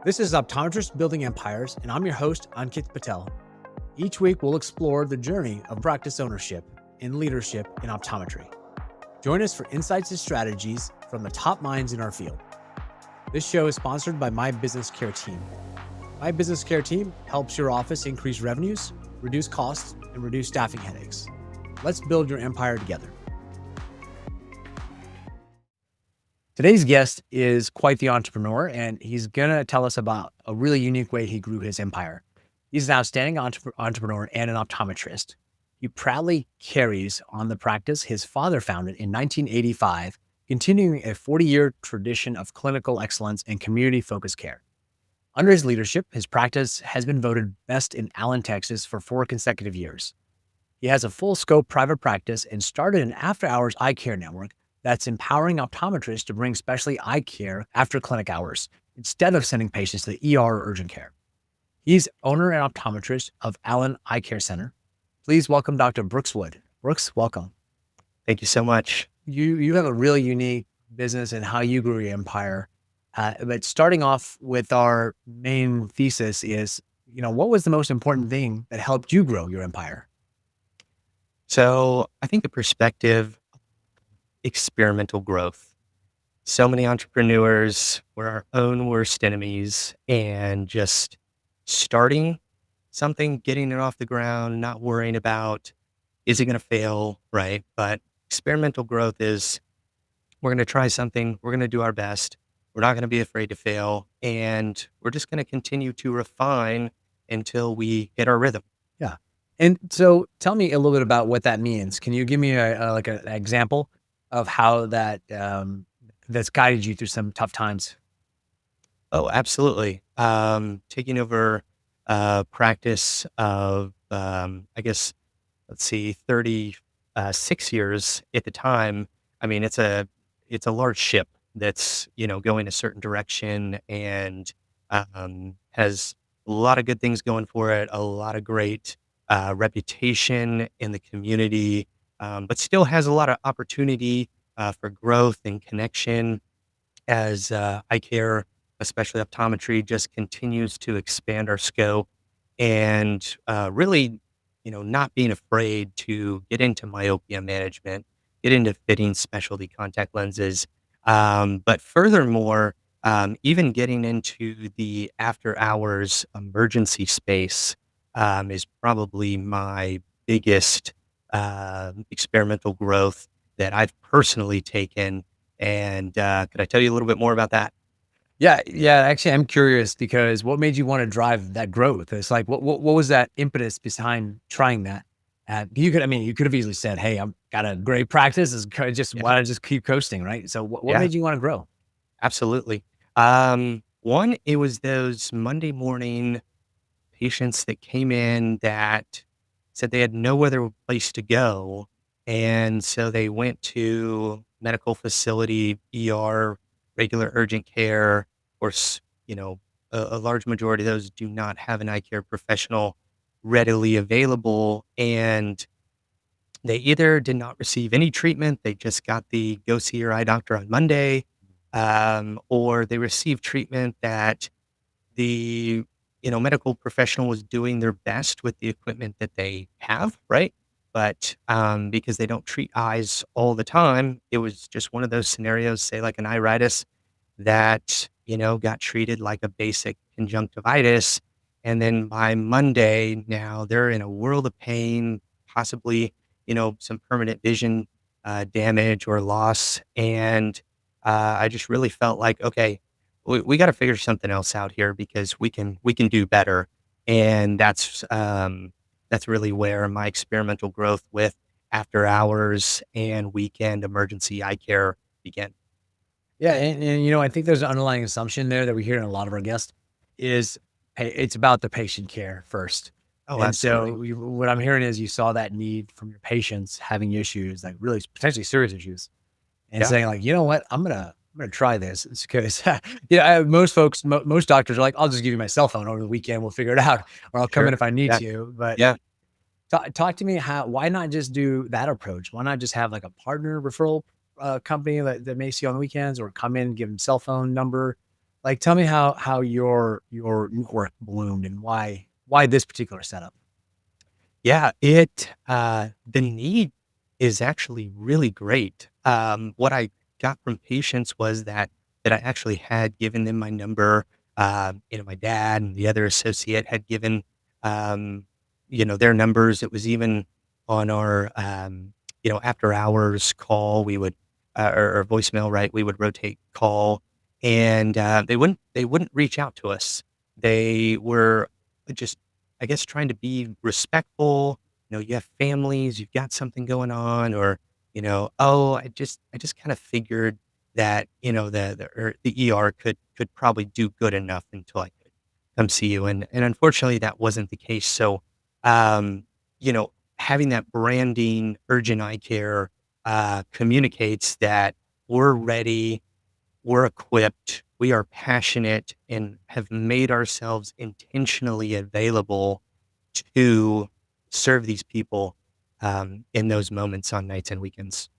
This is Optometrist Building Empires, and I'm your host, Ankit Patel. Each week, we'll explore the journey of practice ownership and leadership in optometry. Join us for insights and strategies from the top minds in our field. This show is sponsored by My Business Care Team. My Business Care Team helps your office increase revenues, reduce costs, and reduce staffing headaches. Let's build your empire together. Today's guest is quite the entrepreneur, and he's going to tell us about a really unique way he grew his empire. He's an outstanding entrepreneur and an optometrist. He proudly carries on the practice his father founded in 1985, continuing a 40-year tradition of clinical excellence and community-focused care. Under his leadership, his practice has been voted best in Allen, Texas for 4 consecutive years. He has a full-scope private practice and started an after-hours eye care network that's empowering optometrists to bring specialty eye care after clinic hours, instead of sending patients to the ER or urgent care. He's owner and optometrist of Allen Eye Care Center. Please welcome Dr. Brooks Wood. Brooks, welcome. Thank you so much. You have a really unique business and how you grew your empire. But starting off with our main thesis is, what was the most important thing that helped you grow your empire? So I think the perspective, experimental growth. So many entrepreneurs were our own worst enemies, and just starting something, getting it off the ground, not worrying about, is it going to fail, right? But experimental growth is, we're going to try something, we're going to do our best, we're not going to be afraid to fail, and we're just going to continue to refine until we hit our rhythm. Yeah. And so tell me a little bit about what that means. Can you give me an example of how that that's guided you through some tough times? Oh, absolutely. Taking over practice of, 36 years at the time. I mean, it's a large ship that's, going a certain direction and has a lot of good things going for it, a lot of great reputation in the community, but still has a lot of opportunity for growth and connection as eye care, especially optometry, just continues to expand our scope and really, not being afraid to get into myopia management, get into fitting specialty contact lenses. But furthermore, even getting into the after hours emergency space is probably my biggest experimental growth that I've personally taken. And could I tell you a little bit more about that? Yeah. Actually, I'm curious because what made you want to drive that growth? It's like, what was that impetus behind trying that? You could have easily said, "Hey, I've got a great practice. Why don't I just keep coasting?" Right. So what Yeah, made you want to grow? absolutely. One, it was those Monday morning patients that came in that said they had no other place to go. And so they went to medical facility, ER, regular urgent care. Of course, a large majority of those do not have an eye care professional readily available. And they either did not receive any treatment, they just got the go see your eye doctor on Monday, or they received treatment that the medical professional was doing their best with the equipment that they have, right? But because they don't treat eyes all the time, it was just one of those scenarios, say like an iritis that, got treated like a basic conjunctivitis. And then by Monday, now they're in a world of pain, possibly, some permanent vision damage or loss. And I just really felt like, okay, we got to figure something else out here because we can do better. And that's really where my experimental growth with after hours and weekend emergency eye care began. Yeah, and I think there's an underlying assumption there that we hear in a lot of our guests is, hey, it's about the patient care first. Oh, And absolutely. so what I'm hearing is you saw that need from your patients having issues, like really potentially serious issues, and Yeah, saying like, you know what, I'm gonna try this. It's because most doctors are like, I'll just give you my cell phone over the weekend, we'll figure it out, or I'll come in sure. if I need Yeah, to. But yeah. talk to me, why not just do that approach? Why not just have like a partner referral company that may see you on the weekends, or come in, give them cell phone number? Like, tell me how your network bloomed and why this particular setup. Yeah, the need is actually really great. What I got from patients was that I actually had given them my number. My dad and the other associate had given, um, their numbers. It was even on our, after hours call, we would, or voicemail, right? We would rotate call, and they wouldn't reach out to us. They were just, I guess, trying to be respectful. You have families, you've got something going on, or, oh, I just kind of figured that, the ER could probably do good enough until I could come see you. And unfortunately that wasn't the case. So, um, having that branding, urgent eye care, communicates that we're ready, we're equipped, we are passionate, and have made ourselves intentionally available to serve these people, in those moments on nights and weekends.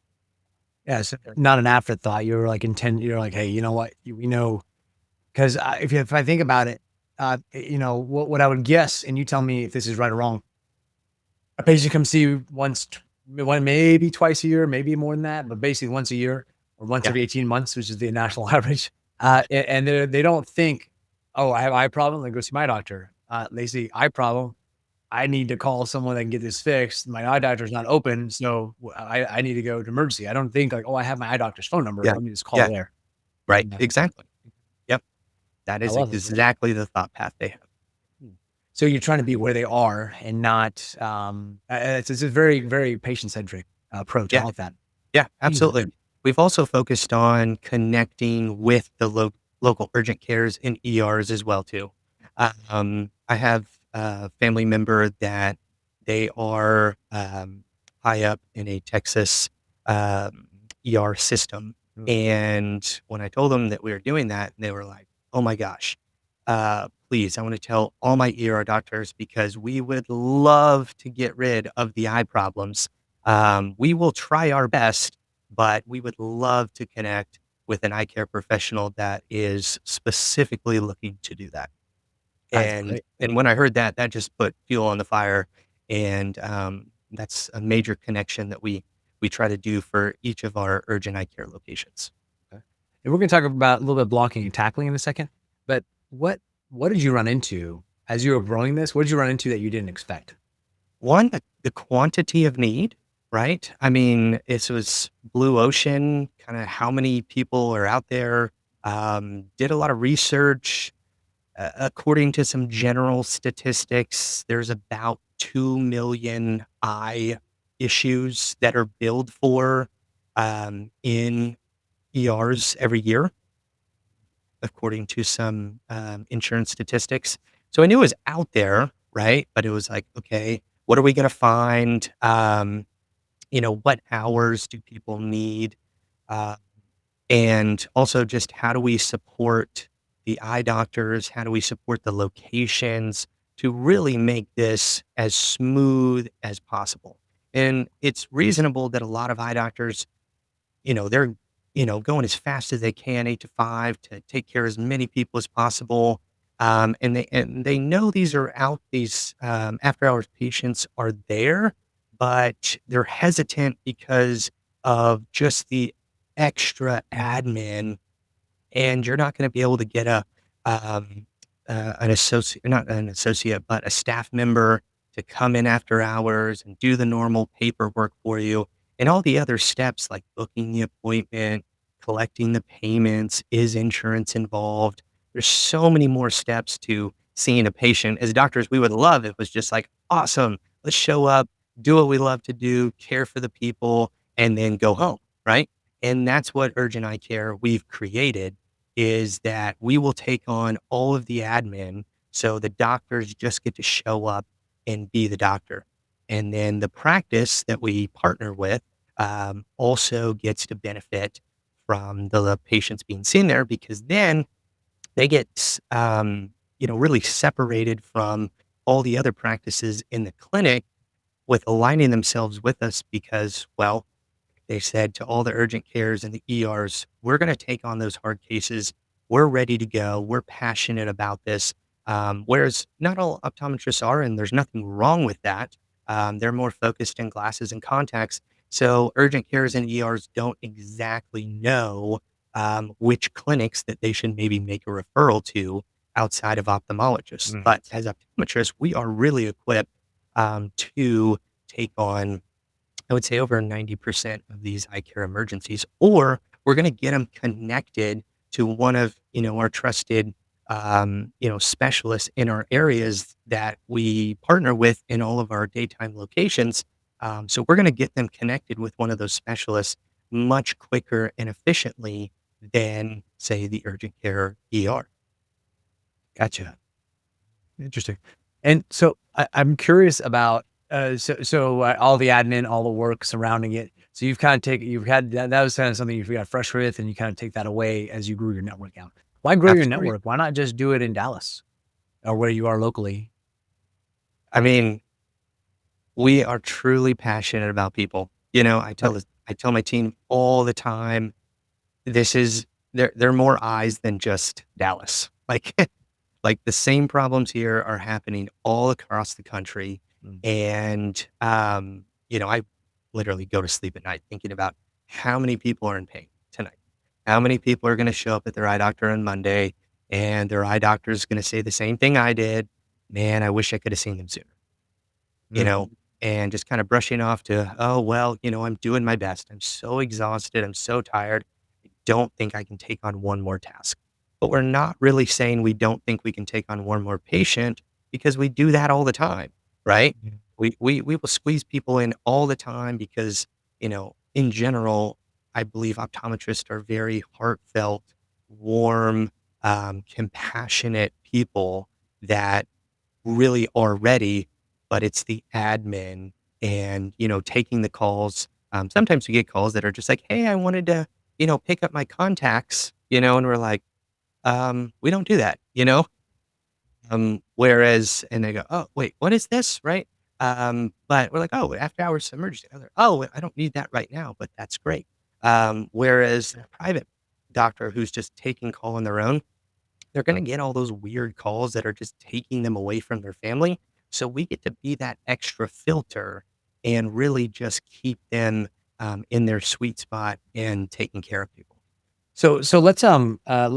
Yeah, so not an afterthought. You're like intent. You're like, hey, you know what? We know because if I think about it, what I would guess, and you tell me if this is right or wrong. A patient comes see you one maybe twice a year, maybe more than that, but basically once a year or once Yeah, every 18 months, which is the national average. And they don't think, oh, I have eye problem. Let me go see my doctor. They see eye problem. I need to call someone that can get this fixed. My eye doctor's not open, so I need to go to emergency. I don't think like, oh, I have my eye doctor's phone number. yeah, Let me just call yeah, there. right, Yeah, exactly. Yep, that I is love it. exactly the thought path they have. Hmm. So you're trying to be where they are and not. It's a very very patient centric approach. I Yeah, like that. yeah, Easy. absolutely. We've also focused on connecting with the local urgent cares and ERs as well too. I have a family member that they are, high up in a Texas, um, ER system, Mm. and when I told them that we were doing that, they were like, "Oh my gosh, please, I wanna tell all my ER doctors because we would love to get rid of the eye problems. We will try our best, but we would love to connect with an eye care professional that is specifically looking to do that." That's And great. and when I heard that, that just put fuel on the fire, and, that's a major connection that we try to do for each of our urgent eye care locations. Okay. And we're going to talk about a little bit of blocking and tackling in a second. But what did you run into as you were growing this? What did you run into that you didn't expect? One, the quantity of need, right? I mean, this was blue ocean, kinda how many people are out there, did a lot of research. According to some general statistics, there's about 2 million eye issues that are billed for, in ERs every year, according to some, insurance statistics. So I knew it was out there, right? But it was like, okay, what are we gonna find? What hours do people need? Uh, and also just how do we support the eye doctors? How do we support the locations to really make this as smooth as possible? And it's reasonable that a lot of eye doctors, they're, going as fast as they can, 8 to 5, to take care of as many people as possible. And they know these after hours patients are there, but they're hesitant because of just the extra admin, and you're not gonna be able to get um, an associate, not an associate, but a staff member to come in after hours and do the normal paperwork for you, and all the other steps like booking the appointment, collecting the payments, is insurance involved? There's so many more steps to seeing a patient. As doctors, we would love if it was just like, "Awesome, let's show up, do what we love to do, care for the people, and then go home," right? And that's what urgent eye care we've created, is that we will take on all of the admin, so the doctors just get to show up and be the doctor. And then the practice that we partner with, also gets to benefit from the patients being seen there, because then they get really separated from all the other practices in the clinic, with aligning themselves with us because, well, they said to all the urgent cares and the ERs, "We're gonna take on those hard cases. we're ready to go. We're passionate about this. Whereas not all optometrists are, and there's nothing wrong with that. They're more focused in glasses and contacts. So urgent cares and ERs don't exactly know which clinics that they should maybe make a referral to outside of ophthalmologists. Mhm. But as optometrists, we are really equipped to take on, I would say, over 90% of these eye care emergencies, or we're going to get them connected to one of, our trusted, specialists in our areas that we partner with in all of our daytime locations. So we're going to get them connected with one of those specialists much quicker and efficiently than, say, the urgent care ER. Gotcha. Interesting. And so I'm curious about all the admin, all the work surrounding it. So you've had that was kind of something you got fresh with, and you kind of take that away as you grew your network out. Why grow your Absolutely. network? Why not just do it in Dallas or where you are locally? I mean, we are truly passionate about people. Okay. I tell my team all the time, this is there are more eyes than just Dallas. Like like the same problems here are happening all across the country. Mm. And I literally go to sleep at night thinking about how many people are in pain tonight. How many people are going to show up at their eye doctor on Monday and their eye doctor is going to say the same thing I did. Man, I wish I could have seen them sooner you Mm. know, and just kind of brushing off to, "Oh, well, I'm doing my best. I'm so exhausted. I'm so tired. I don't think I can take on one more task." But we're not really saying we don't think we can take on one more patient because we do that all the time, right? Yeah. We will squeeze people in all the time because, in general, I believe optometrists are very heartfelt, warm, compassionate people that really are ready, but it's the admin and, taking the calls. Sometimes we get calls that are just like, "Hey, I wanted to, pick up my contacts," and we're like, "We don't do that," you know? Whereas and they go, "Oh, wait, what is this?" Right? But we're like, "Oh, after hours emergency." They're, "Oh, I don't need that right now, but that's great." Whereas a private doctor who's just taking call on their own, they're gonna get all those weird calls that are just taking them away from their family. So we get to be that extra filter and really just keep them, in their sweet spot and taking care of people. So let's focus a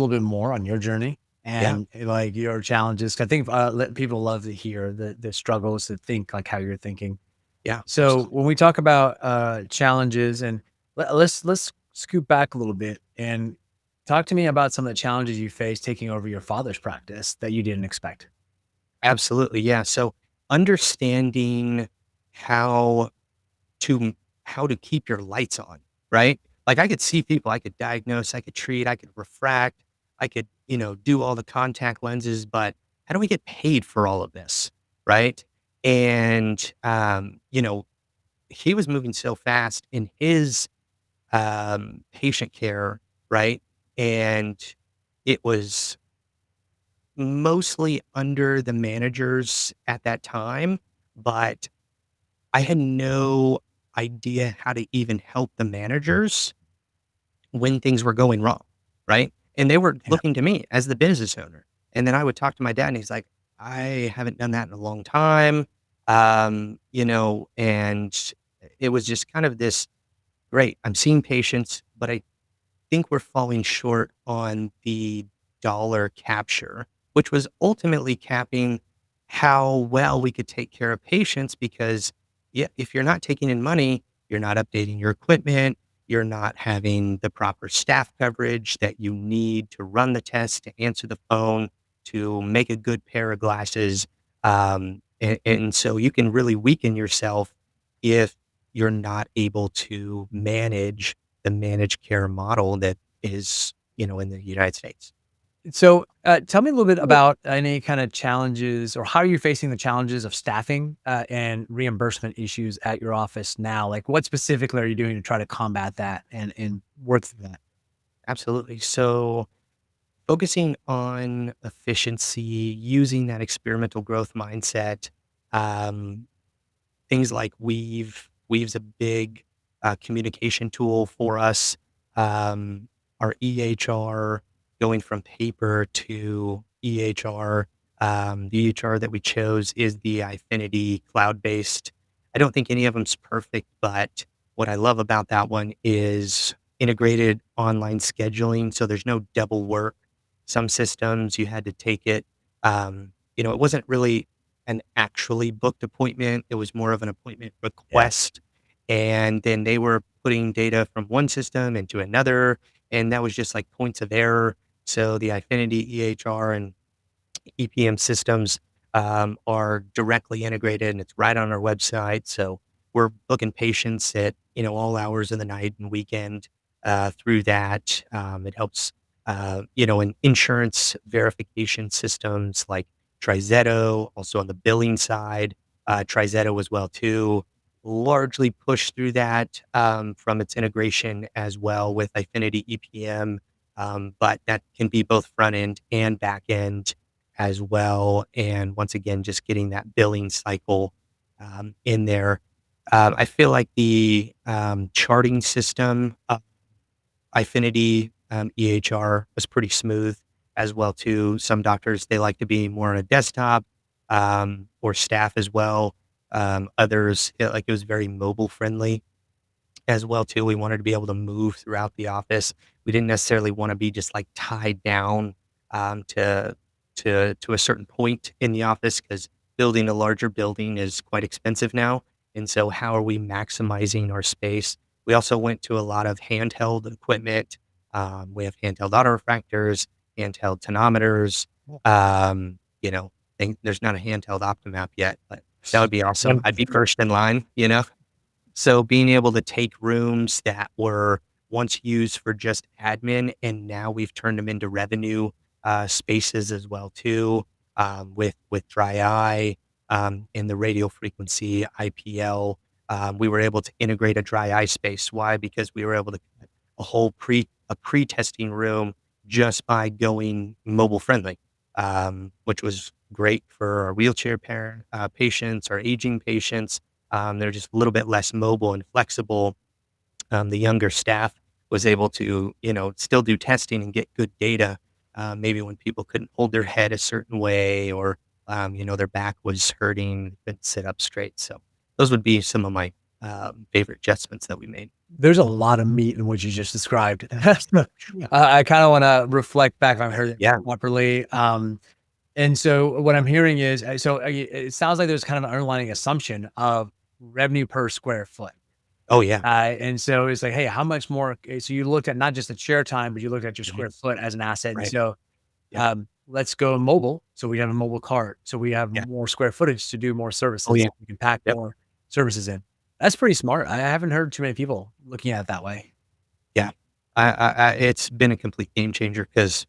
little bit more on your journey Yeah, and like your challenges. 'Cause I think people love to hear the struggles to think like how you're thinking. yeah, of So course. when we talk about challenges and let's scoot back a little bit and talk to me about some of the challenges you faced taking over your father's practice that you didn't expect. Absolutely, yeah. So understanding how to how to keep your lights on, right? Like I could see people, I could diagnose, I could treat, I could refract, I could, do all the contact lenses, but how do we get paid for all of this, right? And he was moving so fast in his patient care, right? And it was mostly under the managers at that time, but I had no idea how to even help the managers when things were going wrong, right? And they were Yeah. looking to me as the business owner. And then I would talk to my dad and he's like, "I haven't done that in a long time." And it was just kind of this, great, I'm seeing patients, but I think we're falling short on the dollar capture, which was ultimately capping how well we could take care of patients because, yeah, if you're not taking in money, you're not updating your equipment, you're not having the proper staff coverage that you need to run the test, to answer the phone, to make a good pair of glasses. And so you can really weaken yourself if you're not able to manage the managed care model that is, in the United States. So, tell me a little bit about any kind of challenges or how you're facing the challenges of staffing and reimbursement issues at your office now. Like, what specifically are you doing to try to combat that and work through that? Absolutely. So, focusing on efficiency, using that experimental growth mindset, um, things like Weave. Weave's a big communication tool for us. Our EHR. going from paper to EHR. The EHR that we chose is the Eyefinity cloud-based. I don't think any of them's perfect, but what I love about that one is integrated online scheduling, so there's no double work. Some systems you had to take it, it wasn't really an actually booked appointment. It was more of an appointment Yeah. request, and then they were putting data from one system into another, and that was just like points of error. So the Eyefinity EHR and EPM systems are directly integrated, and it's right on our website. So we're booking patients at all hours of the night and weekend through that. It helps in insurance verification systems like Trizetto, also on the billing side, Trizetto as well too. Largely pushed through that from its integration as well with Eyefinity EPM, but that can be both front end and back end as well. And once again, just getting that billing cycle in there. I feel like the charting system, Eyefinity EHR, was pretty smooth as well too. Some doctors, they like to be more on a desktop, or staff as well. Others, it was very mobile friendly as well too. We wanted to be able to move throughout the office. We didn't necessarily want to be just like tied down to a certain point in the office, because building a larger building is quite expensive now. And so, how are we maximizing our space? We also went to a lot of handheld equipment. We have handheld autorefractors, handheld tonometers. There's not a handheld Optomap yet, but that would be awesome. Um, I'd be first in line. So being able to take rooms that were once used for just admin, and now we've turned them into revenue spaces as well too, with dry eye and the radio frequency IPL. We were able to integrate a dry eye space. Why? Because we were able to get a pre-testing room just by going mobile friendly, which was great for our wheelchair patients, our aging patients. They're just a little bit less mobile and flexible. The younger staff was able to, still do testing and get good data. Maybe when people couldn't hold their head a certain way, or, their back was hurting, couldn't sit up straight. So those would be some of my favorite adjustments that we made. There's a lot of meat in what you just described. I kind of want to reflect back if I heard it Yeah. properly. And so what I'm hearing is, it sounds like there's kind of an underlying assumption of revenue per square foot. Oh yeah. And so it's like, hey, how much more? So you looked at not just the chair time, but you looked at your Mhm. square foot as an asset. And Right. so, Yep. let's go mobile. So we have a mobile cart. So we have Yeah. more square footage to do more Oh services. yeah. So we can pack Yep. more services in. That's pretty smart. I haven't heard too many people looking at it that way. Yeah. It's been a complete game changer, because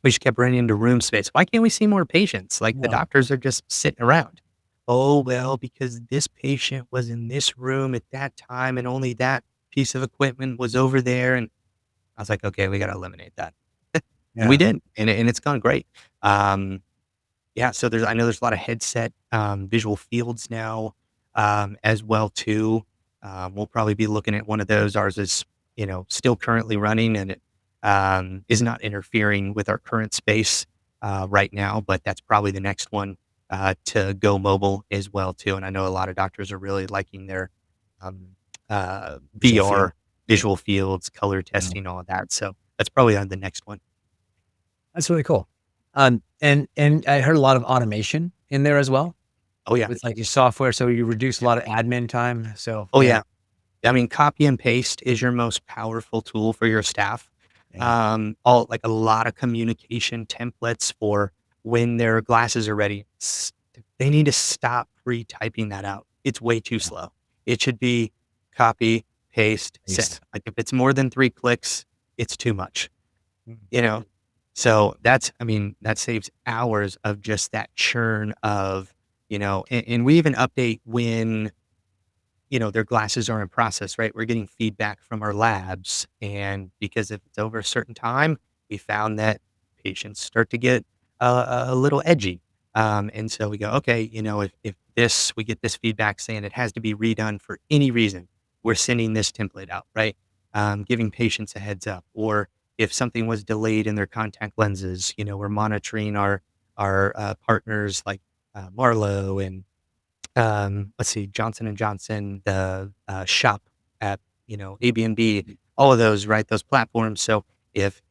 we just kept running into room space. Why can't we see more patients? Like, the Yeah. doctors are just sitting around. Oh, well, because this patient was in this room at that time, and only that piece of equipment was over there. And I was like, okay, we got to eliminate that. And we Yeah. did. And it's gone great. Um, yeah. So I know there's a lot of headset visual fields now as well too. We'll probably be looking at one of those. Ours is, still currently running, and it is not interfering with our current space right now, but that's probably the next one to go mobile as well too. And I know a lot of doctors are really liking their um, Visual field. VR visual fields, color Yeah. testing, all of that. So that's probably on the next one. That's really cool. And I heard a lot of automation in there as well Oh yeah. with like your software. So you reduce a lot of admin time. So Oh yeah. yeah. I mean, copy and paste is your most powerful tool for your staff. Yeah. All like a lot of communication templates for when their glasses are ready. They need to stop retyping that out. It's way too Yeah. slow. It should be copy, paste, send. Paste. Like, if it's more than 3 clicks, it's too much, Mm. you know? So I mean, that saves hours of just that churn of, and we even update when their glasses are in process, right? We're getting feedback from our labs. And because if it's over a certain time, we found that patients start to get a little edgy. And so we go, okay, if we get this feedback saying it has to be redone for any reason, we're sending this template out, right? Giving patients a heads up. Or if something was delayed in their contact lenses, we're monitoring our partners like Marlowe and let's see, Johnson and Johnson, the shop app, Airbnb, all of those, right? Those platforms. So if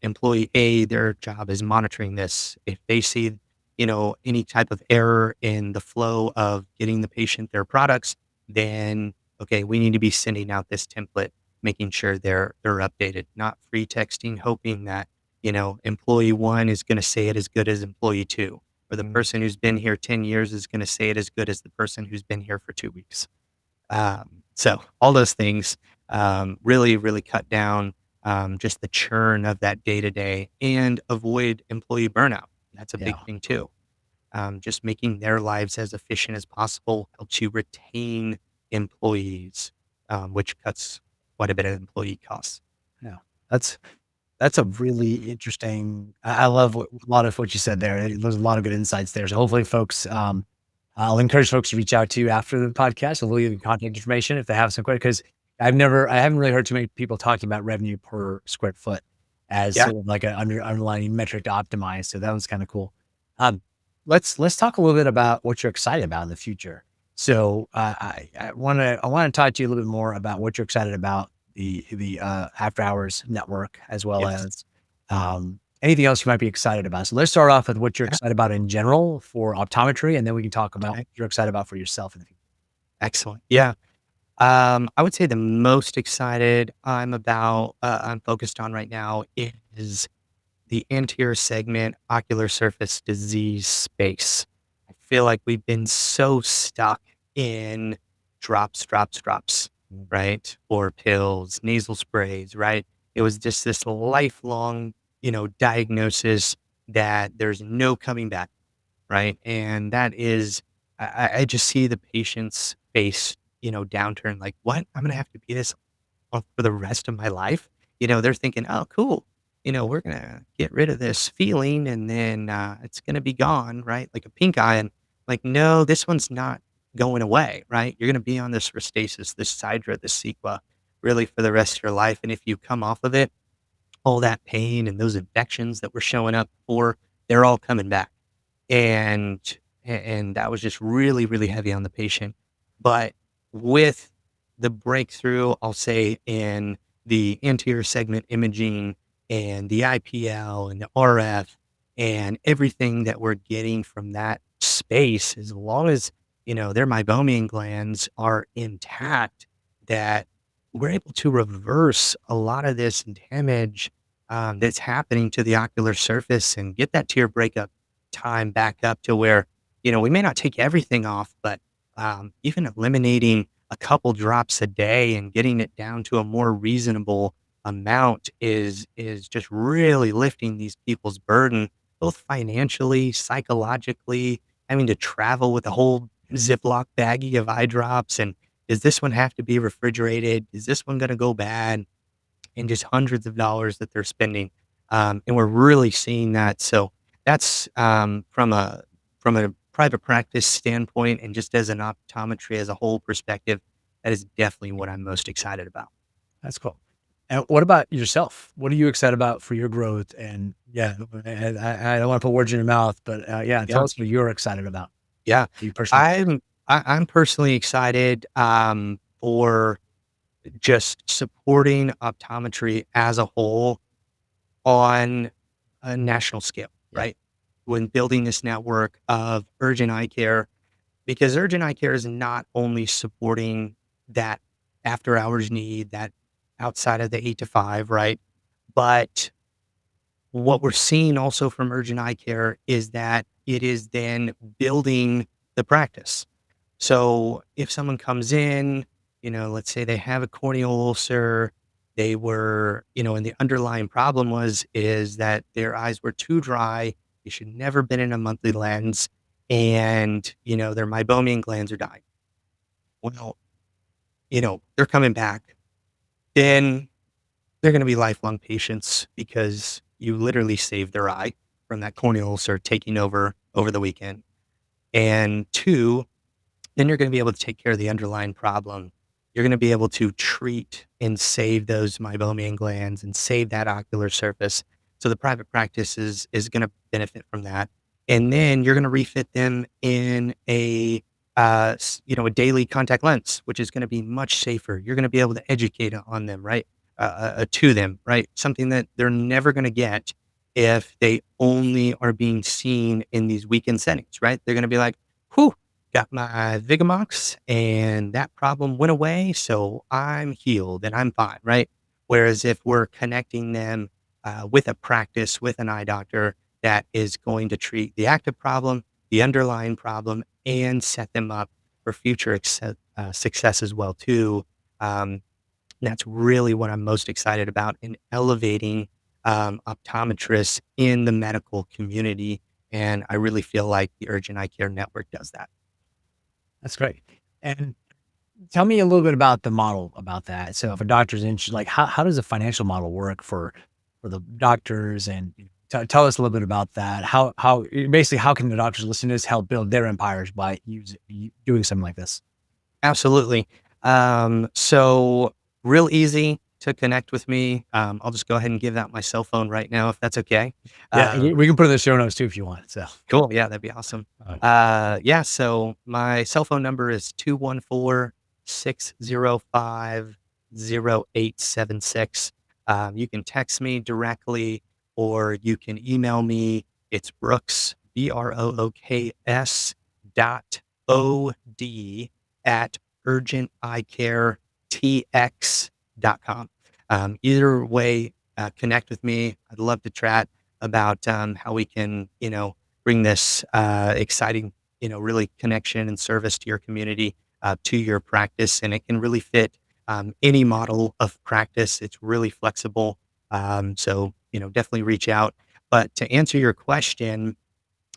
employee A, their job is monitoring this. If they see, any type of error in the flow of getting the patient their products, then okay, we need to be sending out this template, making sure they're updated, not free texting, hoping that employee one is going to say it as good as employee two, or the Mm, person who's been here 10 years is going to say it as good as the person who's been here for 2 weeks. So all those things really, really cut down just the churn of that day to day and avoid employee burnout. That's a big yeah. thing too. Just making their lives as efficient as possible helps you retain employees, which cuts quite a bit of employee costs. Yeah. That's That's a really interesting. I love a lot of what you said there. There's a lot of good insights there. So hopefully, folks, I'll encourage folks to reach out to you after the podcast. I'll leave you contact information if they have some questions. Because I haven't really heard too many people talking about revenue per square foot as Yeah. sort of like an underlying metric to optimize. So that was kind of cool. Um, let's talk a little bit about what you're excited about in the future. So I want to talk to you a little bit more about what you're excited about the after hours network as well Yes. as anything else you might be excited about. So let's start off with what you're Yeah. excited about in general for optometry, and then we can talk about Okay. what you're excited about for yourself in the future. Excellent. Yeah. I would say the most excited I'm focused on right now is the anterior segment ocular surface disease space. I feel like we've been so stuck in drops, Mm. right? Or pills, nasal sprays, right? It was just this lifelong, diagnosis that there's no coming back, right? And that is, I just see the patient's face, downturn. Like, what? I'm gonna have to be this for the rest of my life? They're thinking, "Oh, cool. We're gonna get rid of this feeling, and then it's gonna be gone, right? Like a pink eye." And like, no, this one's not going away, right? You're gonna be on this Restasis, this Sidra, this Sequa, really for the rest of your life. And if you come off of it, all that pain and those infections that were showing up before, they're all coming back. And and that was just really, really heavy on the patient. But with the breakthrough, I'll say, in the anterior segment imaging and the IPL and the RF and everything that we're getting from that space, as long as, their meibomian glands are intact, that we're able to reverse a lot of this damage that's happening to the ocular surface and get that tear breakup time back up to where, we may not take everything off, but even eliminating a couple drops a day and getting it down to a more reasonable amount is just really lifting these people's burden, both financially, psychologically, having to travel with a whole Ziploc baggie of eye drops. And does this one have to be refrigerated? Is this one going to go bad? And just hundreds of dollars that they're spending. And we're really seeing that. So that's from a private practice standpoint and just as an optometry as a whole perspective, that is definitely what I'm most excited about. That's cool. And what about yourself? What are you excited about for your growth? And yeah, and I don't want to put words in your mouth, but yeah, tell Yeah. us what you're excited about. Yeah. You personally. I'm personally excited for just supporting optometry as a whole on a national scale, Yeah. right? When building this network of urgent eye care, because urgent eye care is not only supporting that after hours need, that outside of the 8 to 5, right? But what we're seeing also from urgent eye care is that it is then building the practice. So if someone comes in, let's say they have a corneal ulcer, they were, and the underlying problem is that their eyes were too dry. They should never been in a monthly lens, and their meibomian glands are dying. Well, they're coming back. Then they're going to be lifelong patients because you literally saved their eye from that corneal ulcer taking over the weekend. And two, then you're going to be able to take care of the underlying problem you're going to be able to treat and save those meibomian glands and save that ocular surface. So the private practice is going to benefit from that. And then you're going to refit them in a a daily contact lens, which is going to be much safer. You're going to be able to educate on them, right? To them, right? Something that they're never going to get if they only are being seen in these weekend settings, right? They're going to be like, whew, got my Vigamox and that problem went away. So I'm healed and I'm fine, right? Whereas if we're connecting them with a practice, with an eye doctor that is going to treat the active problem, the underlying problem, and set them up for future success as well, too. Um, that's really what I'm most excited about in elevating optometrists in the medical community. And I really feel like the Urgent Eye Care Network does that. That's great. And tell me a little bit about the model about that. So if a doctor's interested, like how does the financial model work for the doctors and tell us a little bit about that. How basically how can the doctors listen to this help build their empires by doing something like this? Absolutely. So real easy to connect with me. I'll just go ahead and give out my cell phone right now, if that's okay. Yeah, Uh, we can put it in the show notes too if you want. So cool. Yeah, that'd be awesome. Yeah. So my cell phone number is 214-605-0876. You can text me directly or you can email me. It's Brooks, Brooks .od at urgenteyecaretx.com. Either way, connect with me. I'd love to chat about how we can, bring this exciting, really connection and service to your community, to your practice. And it can really fit any model of practice. It's really flexible. So, definitely reach out. But to answer your question,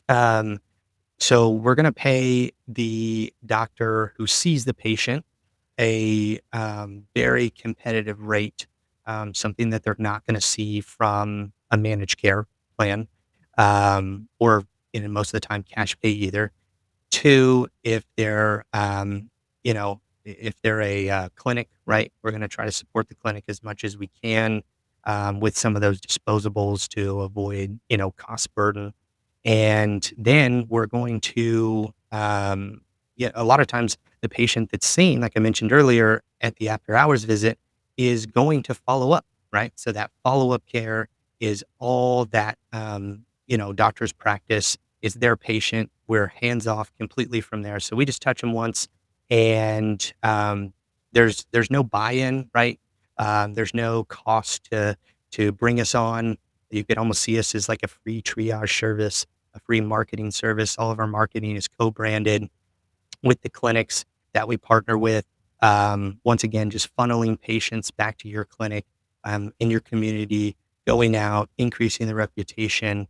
um, so we're going to pay the doctor who sees the patient a very competitive rate, something that they're not going to see from a managed care plan, or most of the time cash pay either. Two, if they're if they're a clinic, right? We're going to try to support the clinic as much as we can with some of those disposables to avoid cost burden. And then we're going to, yeah, a lot of times the patient that's seen, like I mentioned earlier, at the after hours visit is going to follow up, right? So that follow up care is all that, doctor's practice is their patient. We're hands off completely from there. So we just touch them once and there's no buy in, right? There's no cost to bring us on. You could almost see us as like a free triage service, a free marketing service. All of our marketing is co-branded with the clinics that we partner with. Once again, just funneling patients back to your clinic, in your community, going out, increasing the reputation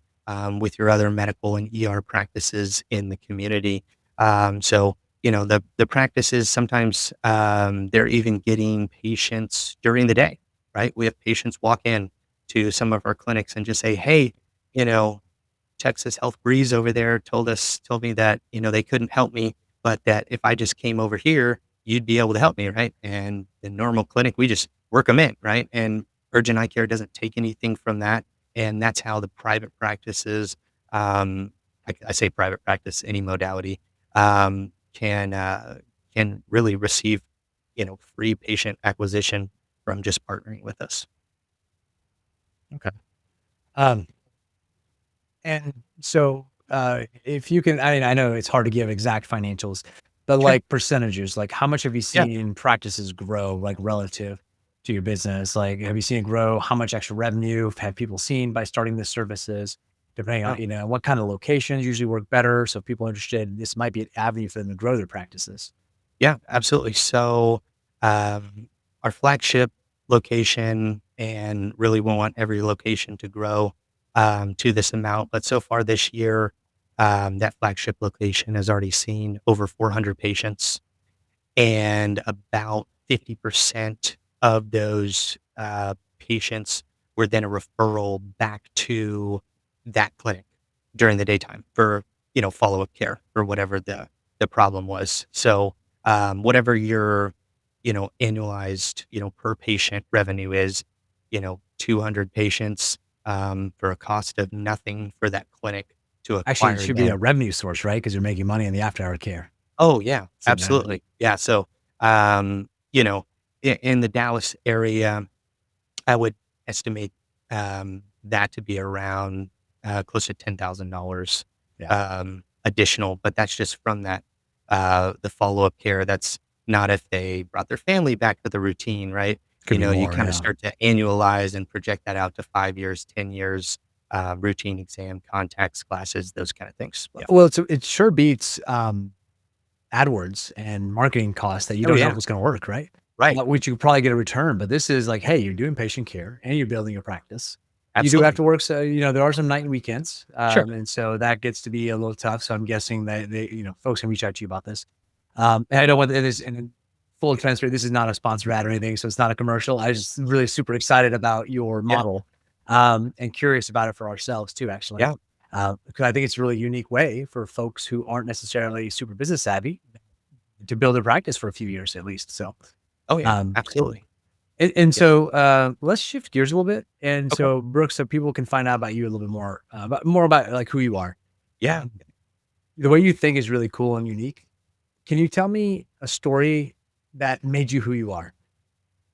with your other medical and ER practices in the community. So, the practices sometimes they're even getting patients during the day, right? We have patients walk in to some of our clinics and just say, hey, you know, Texas Health Breeze over there told me that, they couldn't help me, but that if I just came over here, you'd be able to help me, right? And the normal clinic, we just work them in, right? And Urgent Eye Care doesn't take anything from that. And that's how the private practices, I say private practice, any modality, can really receive, free patient acquisition from just partnering with us. okay. Um, and so if you can, I mean, I know it's hard to give exact financials, but Sure. like percentages, like how much have you Yeah. seen practices grow like relative to your business? Like, have you seen it grow? How much extra revenue have people seen by starting the services? Depending on, Oh, what kind of locations usually work better. So if people are interested, this might be an avenue for them to grow their practices. yeah, absolutely. So, um, our flagship location, and really we want every location to grow to this amount. But so far this year, that flagship location has already seen over 400 patients, and about 50% of those patients were then a referral back to that clinic during the daytime for follow up care or whatever the problem was. So whatever your annualized, per patient revenue is, 200 patients, for a cost of nothing for that clinic to Actually, it acquire should be them. a revenue source, right? Because you're making money in the after-hour care. Oh, yeah, So that absolutely. Yeah, so, um, you know, in the Dallas area, I would estimate, that to be around, close to $10,000, yeah, additional, but that's just from that, the follow-up care. That's not if they brought their family back to the routine, right? could be You more, kinda yeah. start to annualize and project that out to 5 years, 10 years, routine exam, contacts, glasses, those kinda things. Yeah, well, it sure beats, AdWords and marketing costs that you Oh, don't know yeah, if it's gonna work, right? right. Which you probably get a return, but this is like, hey, you're doing patient care and you're building a practice. You do have Absolutely. to work, so, there are some night and weekends, Sure. and so that gets to be a little tough, so I'm guessing that folks can reach out to you about this. And I don't want this in full transparency, this is not a sponsor ad or anything, so it's not a commercial. I just really super excited about your Yeah, model, and curious about it for ourselves too, actually. yeah. Because I think it's a really unique way for folks who aren't necessarily super business savvy to build a practice for a few years at least. So, Oh, yeah, cool. absolutely. And Yeah. so, let's shift gears a little bit. And Okay. so, Brooks, so people can find out about you a little bit more, more about like who you are. Yeah. Um, the way you think is really cool and unique. Can you tell me a story that made you who you are?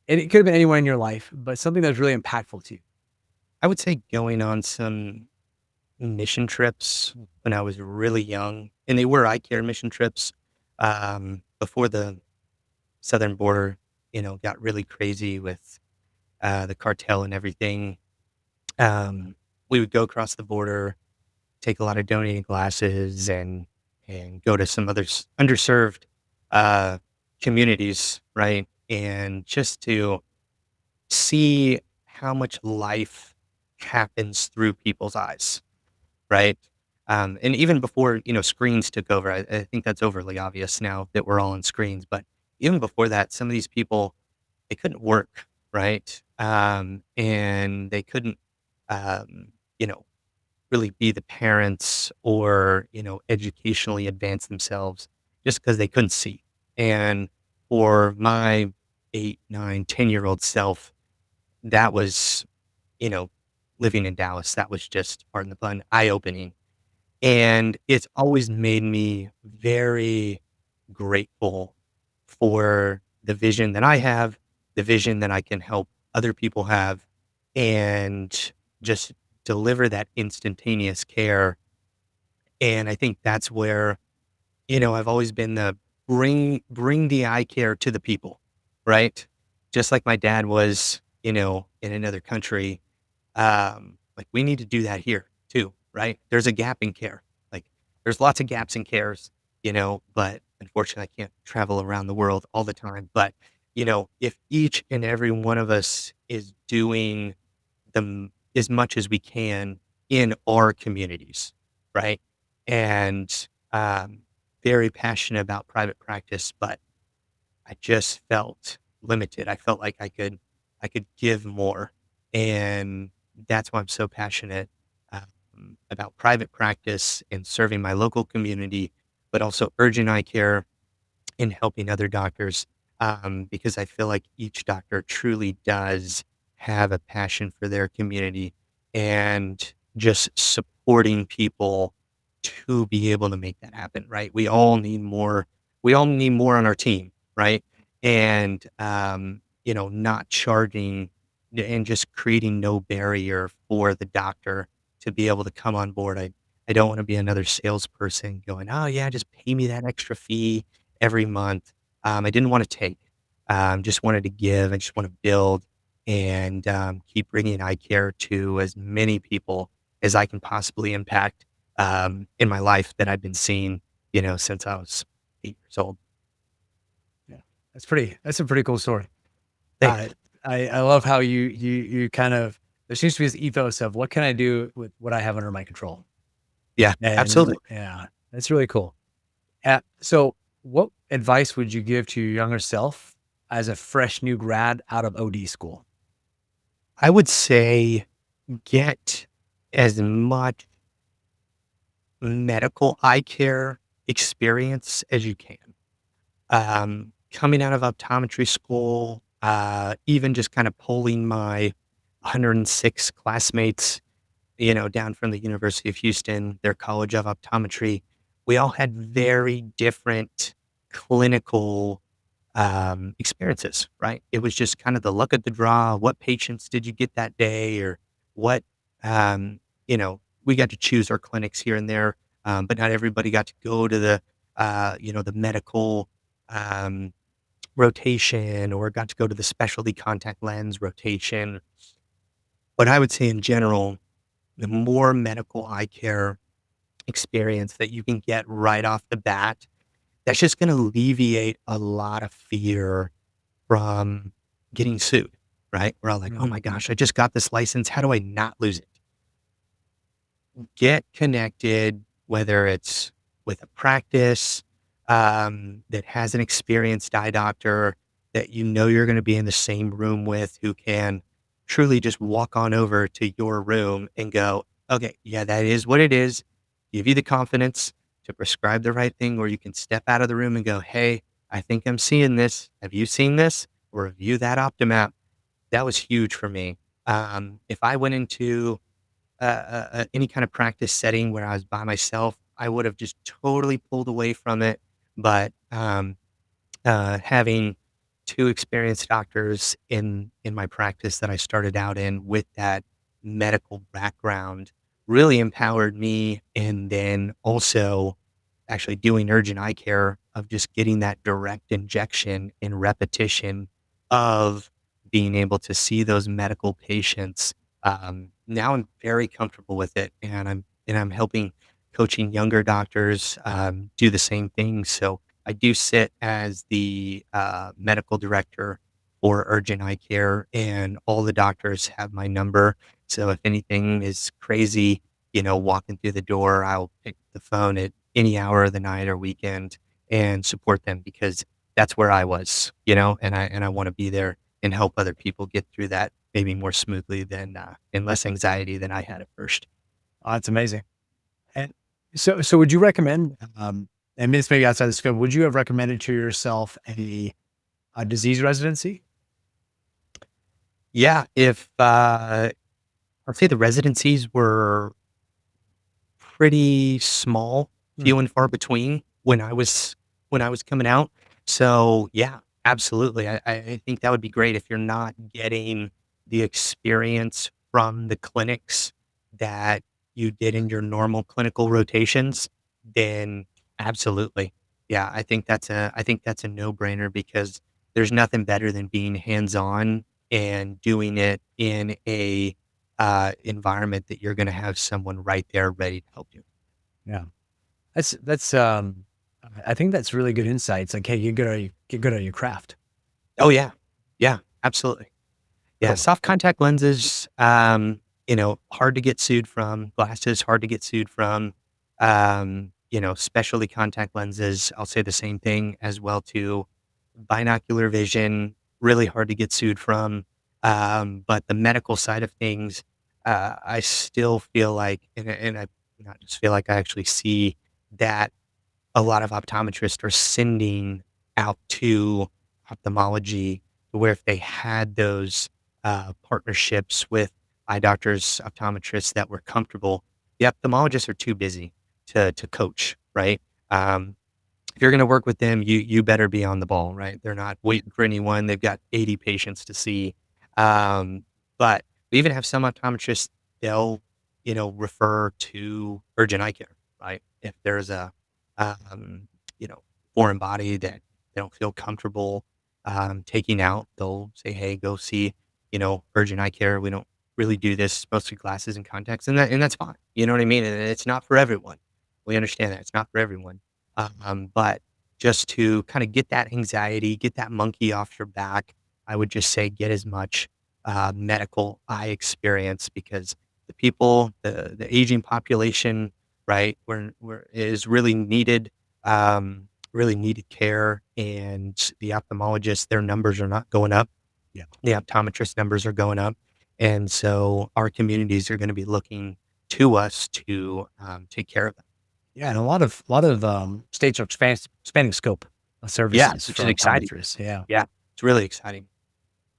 And it could have been anyone in your life, but something that's really impactful to you. I would say going on some mission trips when I was really young, and they were eye care mission trips, before the southern border, got really crazy with, the cartel and everything. Um, we would go across the border, take a lot of donated glasses, and go to some other underserved, uh, communities, right? And just to see how much life happens through people's eyes, right? And even before, screens took over, I think that's overly obvious now that we're all on screens. But even before that, some of these people, they couldn't work, right? And they couldn't, um, you know, really be the parents or, educationally advance themselves just because they couldn't see. And for my 8, 9, 10-year old self, that was, you know, living in Dallas, that was just, pardon the pun, eye opening. And it's always made me very grateful for the vision that I have, the vision that I can help other people have, and just deliver that instantaneous care. And I think that's where, I've always been the bring the eye care to the people, right? Just like my dad was, in another country, like, we need to do that here too, right? There's a gap in care. Like, there's lots of gaps in cares, but unfortunately, I can't travel around the world all the time. But, if each and every one of us is doing as much as we can in our communities, right? And, very passionate about private practice, but I just felt limited. I felt like I could give more, and that's why I'm so passionate, about private practice and serving my local community, but also urgent eye care and helping other doctors, because I feel like each doctor truly does have a passion for their community and just supporting people to be able to make that happen, right? We all need more. We all need more on our team, right? And not charging and just creating no barrier for the doctor to be able to come on board. I don't want to be another salesperson going, oh yeah, just pay me that extra fee every month. I didn't want to take, just wanted to give. I just want to build and, keep bringing eye care to as many people as I can possibly impact, in my life that I've been seeing, since I was 8 years old. Yeah, that's a pretty cool story. Uh, Thanks. I love how you kind of there seems to be this ethos of what can I do with what I have under my control, Yeah, and absolutely. yeah, that's really cool. So, what advice would you give to your younger self as a fresh new grad out of OD school? I would say get as much medical eye care experience as you can. coming out of optometry school, even just kind of pulling my 106 classmates, down from the University of Houston, their College of Optometry, we all had very different clinical experiences, right? It was just kind of the luck of the draw. What patients did you get that day, or what? Um, we got to choose our clinics here and there, but not everybody got to go to the medical um, rotation, or got to go to the specialty contact lens rotation. But I would say in general, the more medical eye care experience that you can get right off the bat, that's just going to alleviate a lot of fear from getting sued, right? We're all like, oh Mm. my gosh, I just got this license. How do I not lose it? Get connected, whether it's with a practice that has an experienced eye doctor that you're going to be in the same room with, who can truly just walk on over to your room and go, okay, yeah, that is what it is. Give you the confidence to prescribe the right thing, or you can step out of the room and go, hey, I think I'm seeing this. Have you seen this? Or review that Optomap. That was huge for me. If I went into any kind of practice setting where I was by myself, I would have just totally pulled away from it. But having two experienced doctors in my practice that I started out in with that medical background really empowered me. And then also actually doing urgent eye care, of just getting that direct injection and repetition of being able to see those medical patients. Now I'm very comfortable with it, and I'm helping coaching younger doctors do the same thing. So I do sit as the medical director for urgent eye care, and all the doctors have my number. So if anything is crazy, walking through the door, I'll pick the phone at any hour of the night or weekend and support them, because that's where I was, and I want to be there and help other people get through that maybe more smoothly than and less anxiety than I had at first. Oh, that's amazing. And so would you recommend, and this maybe outside the scope, would you have recommended to yourself a disease residency? Yeah, if I'd say the residencies were pretty small, Hmm. few and far between when I was coming out. So, yeah, absolutely. I think that would be great if you're not getting the experience from the clinics that you did in your normal clinical rotations, then absolutely. Yeah, I think that's a no-brainer, because there's nothing better than being hands-on and doing it in a environment that you're gonna have someone right there ready to help you. Yeah. I think that's really good insights. Like, hey, get good at your craft. Oh, yeah. Yeah, absolutely. Yeah, Cool. soft contact lenses, hard to get sued from. Glasses, hard to get sued from. Specialty contact lenses, I'll say the same thing as well too. Binocular vision, really hard to get sued from. But the medical side of things, I still feel like, and I not just feel like, I actually see that a lot of optometrists are sending out to ophthalmology, where if they had those partnerships with eye doctors, optometrists that were comfortable, the ophthalmologists are too busy to coach, right? Um, if you're going to work with them, you better be on the ball, right? They're not waiting for anyone. They've got 80 patients to see. Um, but we even have some optometrists, they'll, refer to urgent eye care, right? If there's a, um, you know, foreign body that they don't feel comfortable taking out, they'll say, hey, go see, urgent eye care. We don't really do this, mostly glasses and contacts, and that's fine. You know what I mean? And it's not for everyone. We understand that it's not for everyone. But just to kind of get that anxiety, get that monkey off your back, I would just say get as much medical eye experience, because the aging population, right, is really needed care, and the ophthalmologists, their numbers are not going up. Yeah. The optometrist numbers are going up, and so our communities are going to be looking to us to take care of them. Yeah, and a lot of states are expanding scope. services which for is exciting. optometrists. Yeah. Yeah, it's really exciting.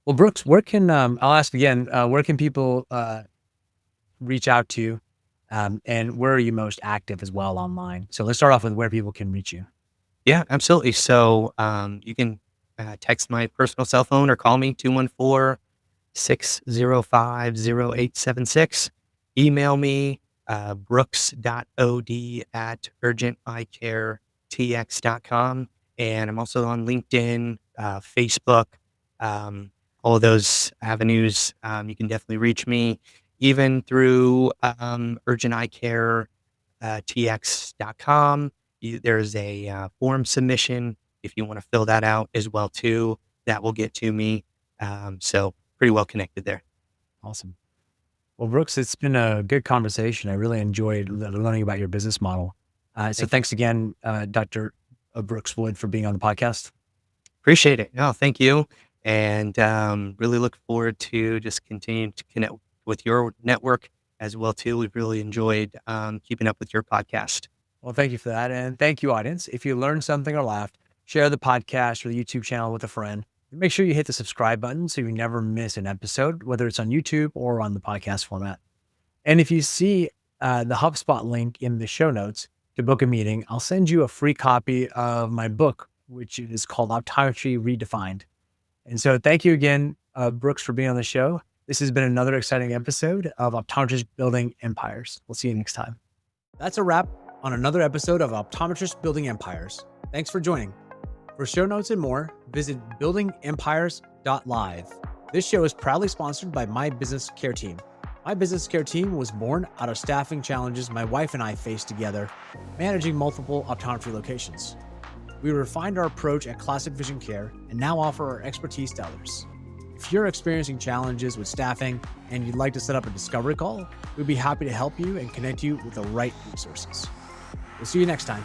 Well, Brooks, where can I'll ask again, where can people reach out to you? And where are you most active as well online? So let's start off with where people can reach you. Yeah, absolutely. So, you can, text my personal cell phone or call me 214-605-0876. Email me, brooks.od@urgenteyecaretx.com. And I'm also on LinkedIn, Facebook, all of those avenues. You can definitely reach me even through, Urgent Eye Care, tx.com. There's a form submission if you want to fill that out as well too. That will get to me. So pretty well connected there. Awesome. Well, Brooks, it's been a good conversation. I really enjoyed learning about your business model. So Thank you. thanks again, Dr. Brooks Wood, for being on the podcast. Appreciate it. No, thank you. And really look forward to just continuing to connect with your network as well too. We've really enjoyed keeping up with your podcast. Well, thank you for that. And thank you, audience. If you learned something or laughed, share the podcast or the YouTube channel with a friend. And make sure you hit the subscribe button so you never miss an episode, whether it's on YouTube or on the podcast format. And if you see the HubSpot link in the show notes to book a meeting, I'll send you a free copy of my book, which is called Optometry Redefined. And so thank you again, Brooks, for being on the show. This has been another exciting episode of Optometrist Building Empires. We'll see you next time. That's a wrap on another episode of Optometrist Building Empires. Thanks for joining. For show notes and more, visit buildingempires.live. This show is proudly sponsored by My Business Care Team. My Business Care Team was born out of staffing challenges my wife and I faced together, managing multiple optometry locations. We refined our approach at Classic Vision Care and now offer our expertise to others. If you're experiencing challenges with staffing and you'd like to set up a discovery call, we'd be happy to help you and connect you with the right resources. We'll see you next time.